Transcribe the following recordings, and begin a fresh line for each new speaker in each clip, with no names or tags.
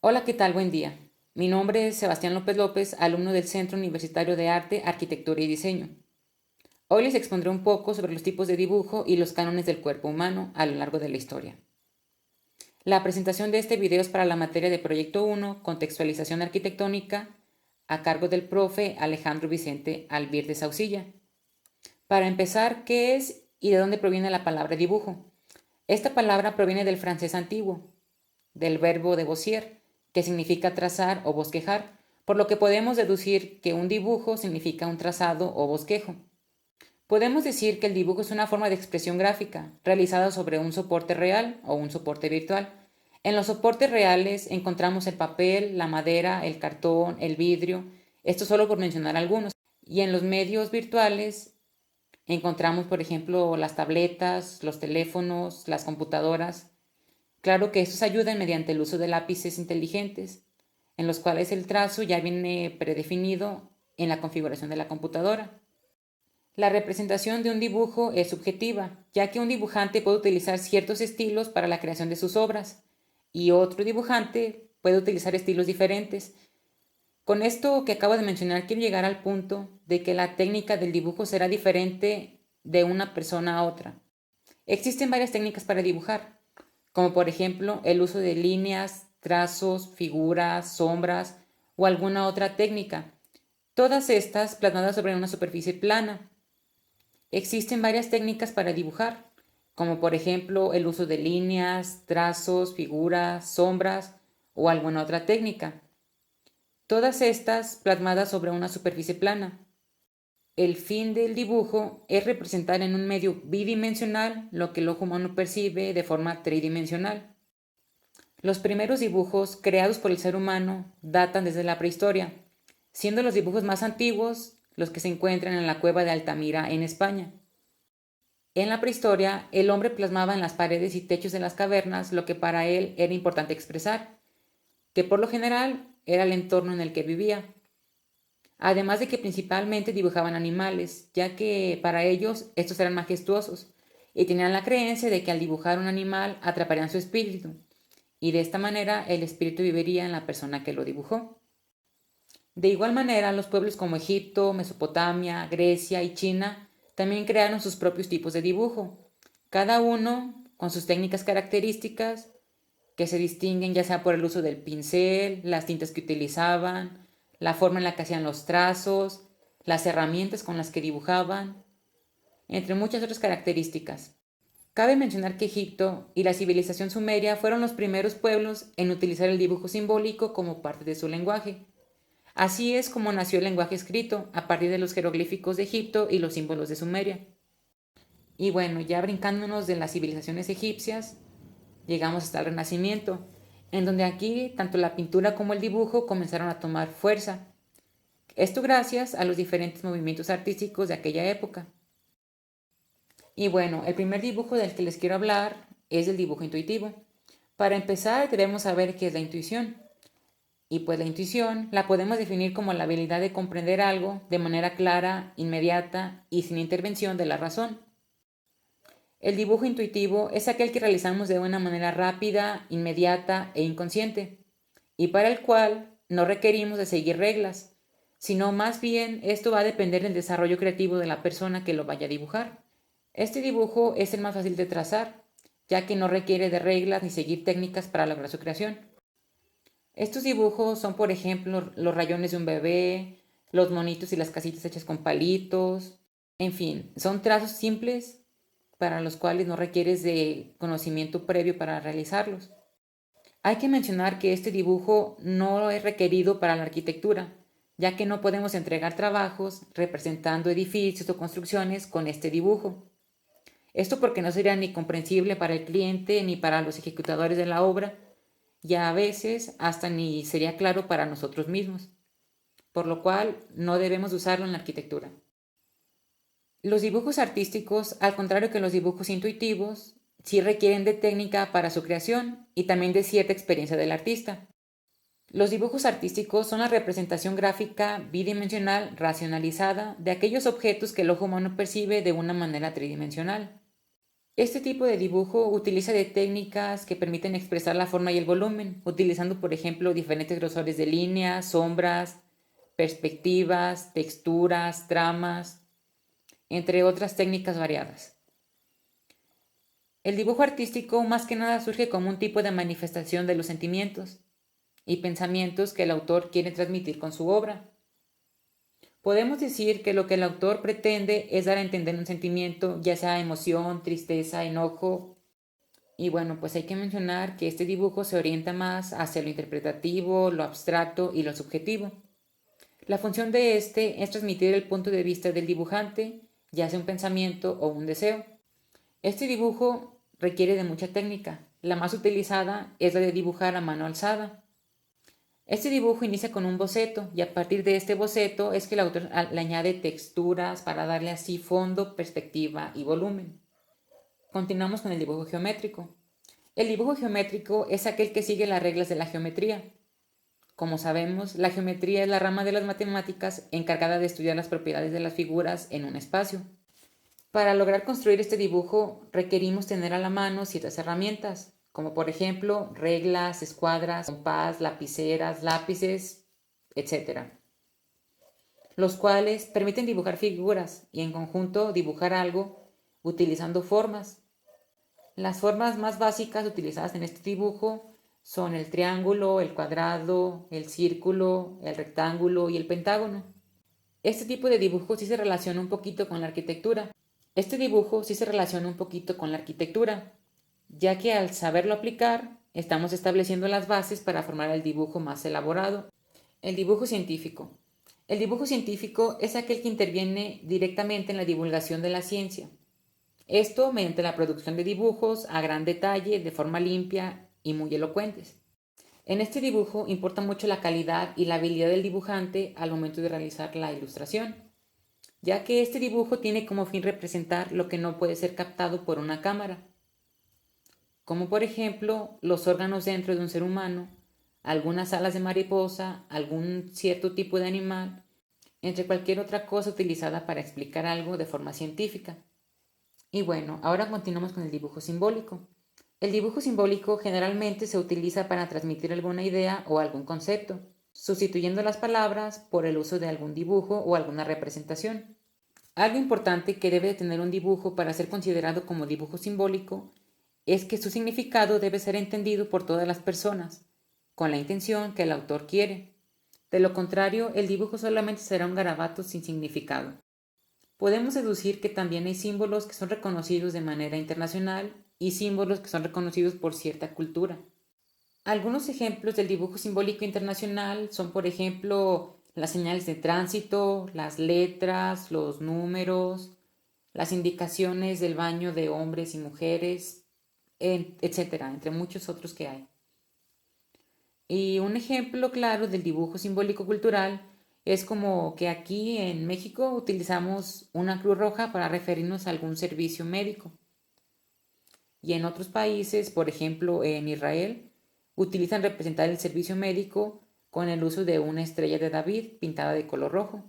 Hola, ¿qué tal? Buen día. Mi nombre es Sebastián López López, alumno del Centro Universitario de Arte, Arquitectura y Diseño. Hoy les expondré un poco sobre los tipos de dibujo y los cánones del cuerpo humano a lo largo de la historia. La presentación de este video es para la materia de Proyecto 1, Contextualización Arquitectónica, a cargo del profe Alejandro Vicente Albir de Saucilla. Para empezar, ¿qué es y de dónde proviene la palabra dibujo? Esta palabra proviene del francés antiguo, del verbo debussir, que significa trazar o bosquejar, por lo que podemos deducir que un dibujo significa un trazado o bosquejo. Podemos decir que el dibujo es una forma de expresión gráfica realizada sobre un soporte real o un soporte virtual. En los soportes reales encontramos el papel, la madera, el cartón, el vidrio, esto solo por mencionar algunos. Y en los medios virtuales encontramos, por ejemplo, las tabletas, los teléfonos, las computadoras. Claro que estos ayudan mediante el uso de lápices inteligentes, en los cuales el trazo ya viene predefinido en la configuración de la computadora. La representación de un dibujo es subjetiva, ya que un dibujante puede utilizar ciertos estilos para la creación de sus obras y otro dibujante puede utilizar estilos diferentes. Con esto que acabo de mencionar, quiero llegar al punto de que la técnica del dibujo será diferente de una persona a otra. Existen varias técnicas para dibujar, como por ejemplo el uso de líneas, trazos, figuras, sombras o alguna otra técnica, todas estas plasmadas sobre una superficie plana. Existen varias técnicas para dibujar, como por ejemplo el uso de líneas, trazos, figuras, sombras o alguna otra técnica, todas estas plasmadas sobre una superficie plana. El fin del dibujo es representar en un medio bidimensional lo que el ojo humano percibe de forma tridimensional. Los primeros dibujos creados por el ser humano datan desde la prehistoria, siendo los dibujos más antiguos los que se encuentran en la cueva de Altamira en España. En la prehistoria, el hombre plasmaba en las paredes y techos de las cavernas lo que para él era importante expresar, que por lo general era el entorno en el que vivía. Además de que principalmente dibujaban animales, ya que para ellos estos eran majestuosos, y tenían la creencia de que al dibujar un animal atraparían su espíritu, y de esta manera el espíritu viviría en la persona que lo dibujó. De igual manera, los pueblos como Egipto, Mesopotamia, Grecia y China también crearon sus propios tipos de dibujo, cada uno con sus técnicas características que se distinguen ya sea por el uso del pincel, las tintas que utilizaban, la forma en la que hacían los trazos, las herramientas con las que dibujaban, entre muchas otras características. Cabe mencionar que Egipto y la civilización sumeria fueron los primeros pueblos en utilizar el dibujo simbólico como parte de su lenguaje. Así es como nació el lenguaje escrito, a partir de los jeroglíficos de Egipto y los símbolos de Sumeria. Y bueno, ya brincándonos de las civilizaciones egipcias, llegamos hasta el Renacimiento, en donde aquí tanto la pintura como el dibujo comenzaron a tomar fuerza. Esto gracias a los diferentes movimientos artísticos de aquella época. Y bueno, el primer dibujo del que les quiero hablar es el dibujo intuitivo. Para empezar, debemos saber qué es la intuición. Y pues la intuición la podemos definir como la habilidad de comprender algo de manera clara, inmediata y sin intervención de la razón. El dibujo intuitivo es aquel que realizamos de una manera rápida, inmediata e inconsciente, y para el cual no requerimos de seguir reglas, sino más bien esto va a depender del desarrollo creativo de la persona que lo vaya a dibujar. Este dibujo es el más fácil de trazar, ya que no requiere de reglas ni seguir técnicas para lograr su creación. Estos dibujos son, por ejemplo, los rayones de un bebé, los monitos y las casitas hechas con palitos, en fin, son trazos simples para los cuales no requieres de conocimiento previo para realizarlos. Hay que mencionar que este dibujo no es requerido para la arquitectura, ya que no podemos entregar trabajos representando edificios o construcciones con este dibujo. Esto porque no sería ni comprensible para el cliente ni para los ejecutadores de la obra, y a veces hasta ni sería claro para nosotros mismos, por lo cual no debemos usarlo en la arquitectura. Los dibujos artísticos, al contrario que los dibujos intuitivos, sí requieren de técnica para su creación y también de cierta experiencia del artista. Los dibujos artísticos son la representación gráfica bidimensional racionalizada de aquellos objetos que el ojo humano percibe de una manera tridimensional. Este tipo de dibujo utiliza de técnicas que permiten expresar la forma y el volumen, utilizando, por ejemplo, diferentes grosores de líneas, sombras, perspectivas, texturas, tramas, entre otras técnicas variadas. El dibujo artístico más que nada surge como un tipo de manifestación de los sentimientos y pensamientos que el autor quiere transmitir con su obra. Podemos decir que lo que el autor pretende es dar a entender un sentimiento, ya sea emoción, tristeza, enojo. Y bueno, pues hay que mencionar que este dibujo se orienta más hacia lo interpretativo, lo abstracto y lo subjetivo. La función de este es transmitir el punto de vista del dibujante, ya sea un pensamiento o un deseo. Este dibujo requiere de mucha técnica. La más utilizada es la de dibujar a mano alzada. Este dibujo inicia con un boceto y a partir de este boceto es que el autor le añade texturas para darle así fondo, perspectiva y volumen. Continuamos con el dibujo geométrico. El dibujo geométrico es aquel que sigue las reglas de la geometría. Como sabemos, la geometría es la rama de las matemáticas encargada de estudiar las propiedades de las figuras en un espacio. Para lograr construir este dibujo requerimos tener a la mano ciertas herramientas, como por ejemplo reglas, escuadras, compás, lapiceras, lápices, etc., los cuales permiten dibujar figuras y en conjunto dibujar algo utilizando formas. Las formas más básicas utilizadas en este dibujo son el triángulo, el cuadrado, el círculo, el rectángulo y el pentágono. Este tipo de dibujo sí se relaciona un poquito con la arquitectura. Ya que al saberlo aplicar, estamos estableciendo las bases para formar el dibujo más elaborado. El dibujo científico. El dibujo científico es aquel que interviene directamente en la divulgación de la ciencia. Esto mediante la producción de dibujos a gran detalle, de forma limpia y muy elocuentes. En este dibujo importa mucho la calidad y la habilidad del dibujante al momento de realizar la ilustración, ya que este dibujo tiene como fin representar lo que no puede ser captado por una cámara, como por ejemplo los órganos dentro de un ser humano, algunas alas de mariposa, algún cierto tipo de animal, entre cualquier otra cosa utilizada para explicar algo de forma científica. Y bueno, ahora continuamos con el dibujo simbólico. El dibujo simbólico generalmente se utiliza para transmitir alguna idea o algún concepto, sustituyendo las palabras por el uso de algún dibujo o alguna representación. Algo importante que debe de tener un dibujo para ser considerado como dibujo simbólico es que su significado debe ser entendido por todas las personas, con la intención que el autor quiere. De lo contrario, el dibujo solamente será un garabato sin significado. Podemos deducir que también hay símbolos que son reconocidos de manera internacional y símbolos que son reconocidos por cierta cultura. Algunos ejemplos del dibujo simbólico internacional son, por ejemplo, las señales de tránsito, las letras, los números, las indicaciones del baño de hombres y mujeres, etcétera, entre muchos otros que hay. Y un ejemplo claro del dibujo simbólico cultural es como que aquí en México utilizamos una cruz roja para referirnos a algún servicio médico. Y en otros países, por ejemplo en Israel, utilizan representar el servicio médico con el uso de una estrella de David pintada de color rojo.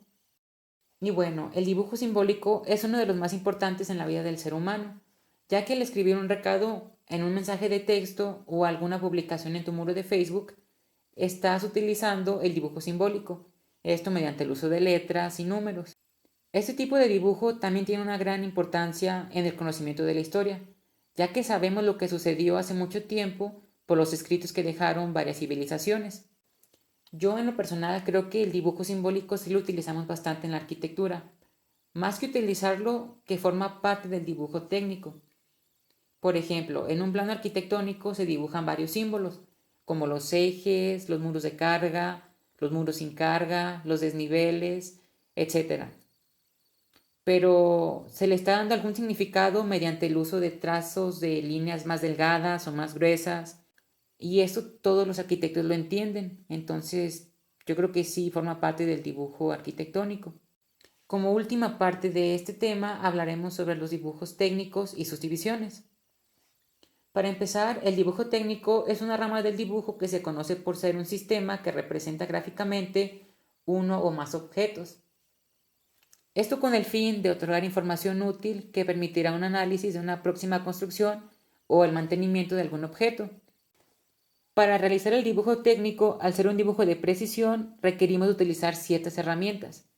Y bueno, el dibujo simbólico es uno de los más importantes en la vida del ser humano, ya que al escribir un recado en un mensaje de texto o alguna publicación en tu muro de Facebook, estás utilizando el dibujo simbólico, esto mediante el uso de letras y números. Este tipo de dibujo también tiene una gran importancia en el conocimiento de la historia, ya que sabemos lo que sucedió hace mucho tiempo por los escritos que dejaron varias civilizaciones. Yo en lo personal creo que el dibujo simbólico sí lo utilizamos bastante en la arquitectura, más que utilizarlo que forma parte del dibujo técnico. Por ejemplo, en un plano arquitectónico se dibujan varios símbolos, como los ejes, los muros de carga, los muros sin carga, los desniveles, etc. Pero se le está dando algún significado mediante el uso de trazos de líneas más delgadas o más gruesas, y eso todos los arquitectos lo entienden, entonces yo creo que sí forma parte del dibujo arquitectónico. Como última parte de este tema hablaremos sobre los dibujos técnicos y sus divisiones. Para empezar, el dibujo técnico es una rama del dibujo que se conoce por ser un sistema que representa gráficamente uno o más objetos. Esto con el fin de otorgar información útil que permitirá un análisis de una próxima construcción o el mantenimiento de algún objeto. Para realizar el dibujo técnico, al ser un dibujo de precisión, requerimos utilizar ciertas herramientas.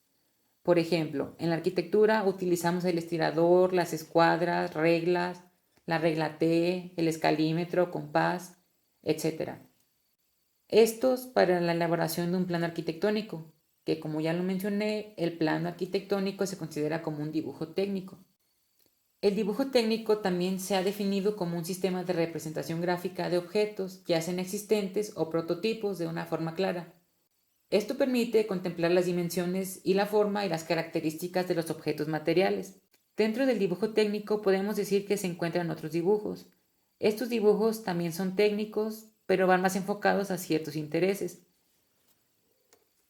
Por ejemplo, en la arquitectura utilizamos el estirador, las escuadras, reglas, la regla T, el escalímetro, compás, etc. Estos para la elaboración de un plano arquitectónico, que como ya lo mencioné, el plano arquitectónico se considera como un dibujo técnico. El dibujo técnico también se ha definido como un sistema de representación gráfica de objetos, ya sean existentes o prototipos, de una forma clara. Esto permite contemplar las dimensiones y la forma y las características de los objetos materiales. Dentro del dibujo técnico podemos decir que se encuentran otros dibujos. Estos dibujos también son técnicos, pero van más enfocados a ciertos intereses.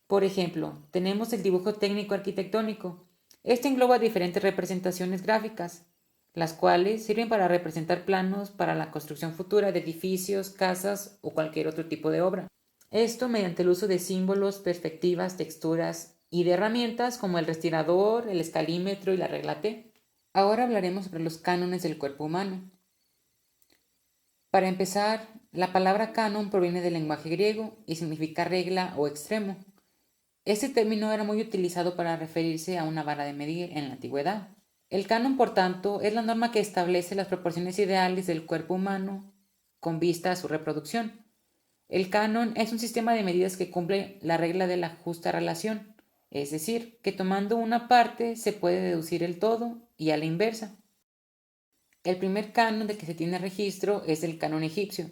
Por ejemplo, tenemos el dibujo técnico arquitectónico. Este engloba diferentes representaciones gráficas, las cuales sirven para representar planos para la construcción futura de edificios, casas o cualquier otro tipo de obra. Esto mediante el uso de símbolos, perspectivas, texturas y de herramientas como el respirador, el escalímetro y la regla T. Ahora hablaremos sobre los cánones del cuerpo humano. Para empezar, la palabra canon proviene del lenguaje griego y significa regla o extremo. Este término era muy utilizado para referirse a una vara de medir en la antigüedad. El canon, por tanto, es la norma que establece las proporciones ideales del cuerpo humano con vista a su reproducción. El canon es un sistema de medidas que cumple la regla de la justa relación, es decir, que tomando una parte se puede deducir el todo y a la inversa. El primer canon de que se tiene registro es el canon egipcio.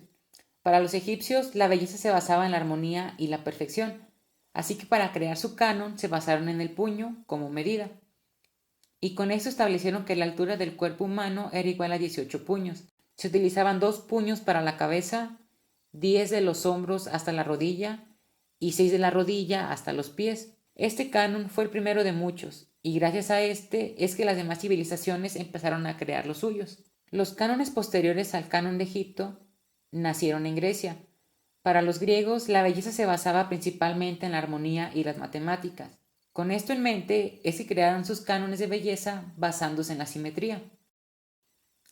Para los egipcios, la belleza se basaba en la armonía y la perfección, así que para crear su canon se basaron en el puño como medida. Y con esto establecieron que la altura del cuerpo humano era igual a 18 puños. Se utilizaban 2 puños para la cabeza, 10 de los hombros hasta la rodilla y 6 de la rodilla hasta los pies. Este canon fue el primero de muchos, y gracias a este es que las demás civilizaciones empezaron a crear los suyos. Los cánones posteriores al canon de Egipto nacieron en Grecia. Para los griegos, la belleza se basaba principalmente en la armonía y las matemáticas. Con esto en mente es que crearon sus cánones de belleza basándose en la simetría.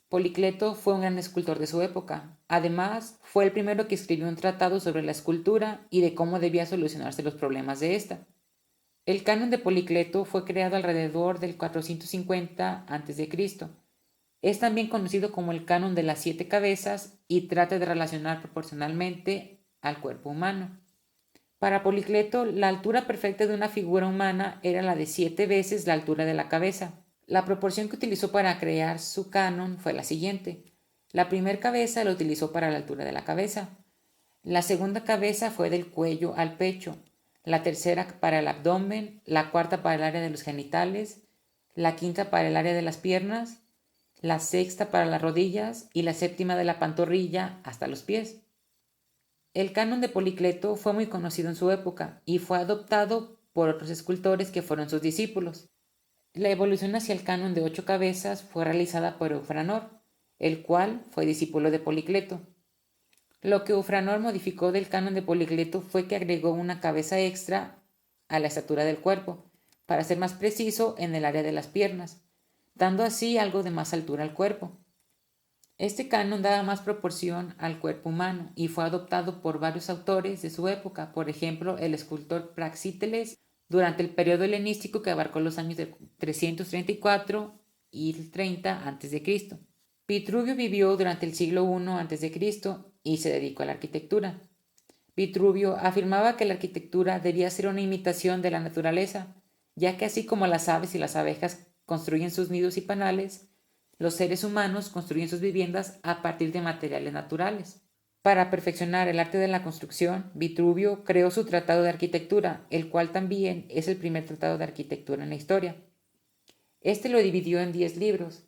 Policleto fue un gran escultor de su época. Además, fue el primero que escribió un tratado sobre la escultura y de cómo debía solucionarse los problemas de esta. El canon de Policleto fue creado alrededor del 450 a.C. Es también conocido como el canon de las 7 cabezas y trata de relacionar proporcionalmente al cuerpo humano. Para Policleto, la altura perfecta de una figura humana era la de 7 veces la altura de la cabeza. La proporción que utilizó para crear su canon fue la siguiente. La primera cabeza la utilizó para la altura de la cabeza. La segunda cabeza fue del cuello al pecho. La tercera para el abdomen. La cuarta para el área de los genitales. La quinta para el área de las piernas. La sexta para las rodillas y la séptima de la pantorrilla hasta los pies. El canon de Policleto fue muy conocido en su época y fue adoptado por otros escultores que fueron sus discípulos. La evolución hacia el canon de 8 cabezas fue realizada por Eufranor, el cual fue discípulo de Policleto. Lo que Eufranor modificó del canon de Policleto fue que agregó una cabeza extra a la estatura del cuerpo, para ser más preciso en el área de las piernas, dando así algo de más altura al cuerpo. Este canon daba más proporción al cuerpo humano y fue adoptado por varios autores de su época, por ejemplo, el escultor Praxíteles durante el periodo helenístico que abarcó los años de 334 y 30 a.C. Vitruvio vivió durante el siglo I a.C. y se dedicó a la arquitectura. Vitruvio afirmaba que la arquitectura debía ser una imitación de la naturaleza, ya que así como las aves y las abejas construyen sus nidos y panales, los seres humanos construyen sus viviendas a partir de materiales naturales. Para perfeccionar el arte de la construcción, Vitruvio creó su tratado de arquitectura, el cual también es el primer tratado de arquitectura en la historia. Este lo dividió en 10 libros.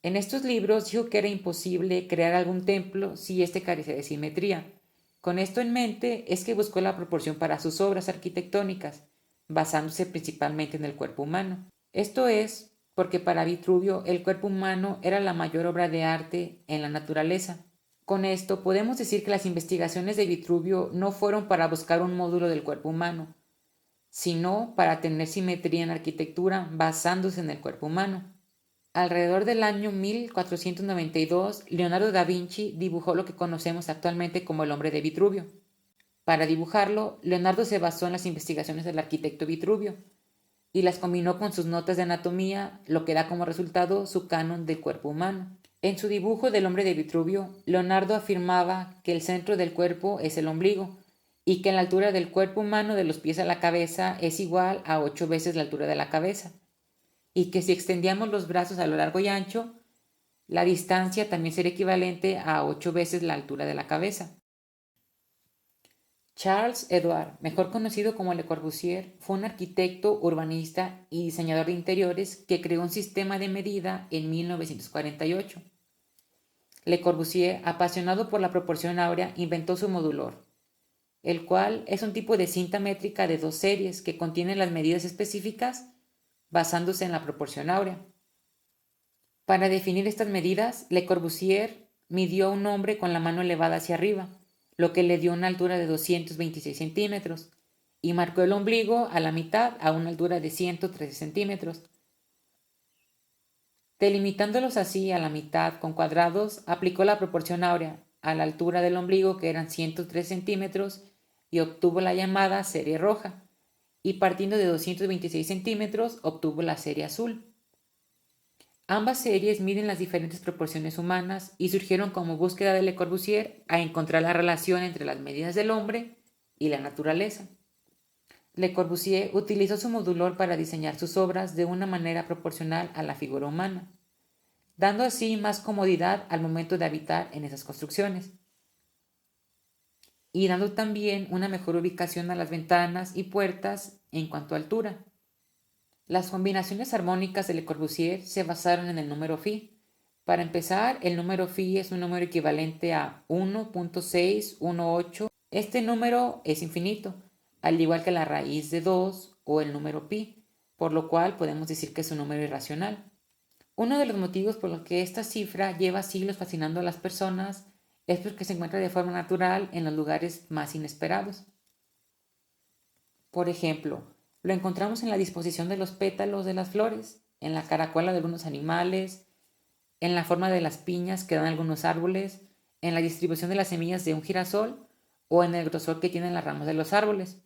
En estos libros dijo que era imposible crear algún templo si éste carecía de simetría. Con esto en mente es que buscó la proporción para sus obras arquitectónicas, basándose principalmente en el cuerpo humano. Esto es porque para Vitruvio el cuerpo humano era la mayor obra de arte en la naturaleza. Con esto podemos decir que las investigaciones de Vitruvio no fueron para buscar un módulo del cuerpo humano, sino para tener simetría en la arquitectura basándose en el cuerpo humano. Alrededor del año 1492, Leonardo da Vinci dibujó lo que conocemos actualmente como el hombre de Vitruvio. Para dibujarlo, Leonardo se basó en las investigaciones del arquitecto Vitruvio y las combinó con sus notas de anatomía, lo que da como resultado su canon del cuerpo humano. En su dibujo del hombre de Vitruvio, Leonardo afirmaba que el centro del cuerpo es el ombligo y que la altura del cuerpo humano de los pies a la cabeza es igual a 8 veces la altura de la cabeza, y que si extendíamos los brazos a lo largo y ancho, la distancia también sería equivalente a 8 veces la altura de la cabeza. Charles Edward, mejor conocido como Le Corbusier, fue un arquitecto, urbanista y diseñador de interiores que creó un sistema de medida en 1948. Le Corbusier, apasionado por la proporción áurea, inventó su modulor, el cual es un tipo de cinta métrica de 2 series que contiene las medidas específicas basándose en la proporción áurea. Para definir estas medidas, Le Corbusier midió a un hombre con la mano elevada hacia arriba, lo que le dio una altura de 226 centímetros, y marcó el ombligo a la mitad a una altura de 113 centímetros. Delimitándolos así a la mitad con cuadrados, aplicó la proporción áurea a la altura del ombligo, que eran 103 centímetros, y obtuvo la llamada serie roja, y partiendo de 226 centímetros obtuvo la serie azul. Ambas series miden las diferentes proporciones humanas y surgieron como búsqueda de Le Corbusier a encontrar la relación entre las medidas del hombre y la naturaleza. Le Corbusier utilizó su modulor para diseñar sus obras de una manera proporcional a la figura humana, dando así más comodidad al momento de habitar en esas construcciones, y dando también una mejor ubicación a las ventanas y puertas en cuanto a altura. Las combinaciones armónicas de Le Corbusier se basaron en el número phi. Para empezar, el número phi es un número equivalente a 1.618. Este número es infinito, al igual que la raíz de 2 o el número pi, por lo cual podemos decir que es un número irracional. Uno de los motivos por los que esta cifra lleva siglos fascinando a las personas es porque se encuentra de forma natural en los lugares más inesperados. Por ejemplo, lo encontramos en la disposición de los pétalos de las flores, en la caracola de algunos animales, en la forma de las piñas que dan algunos árboles, en la distribución de las semillas de un girasol o en el grosor que tienen las ramas de los árboles.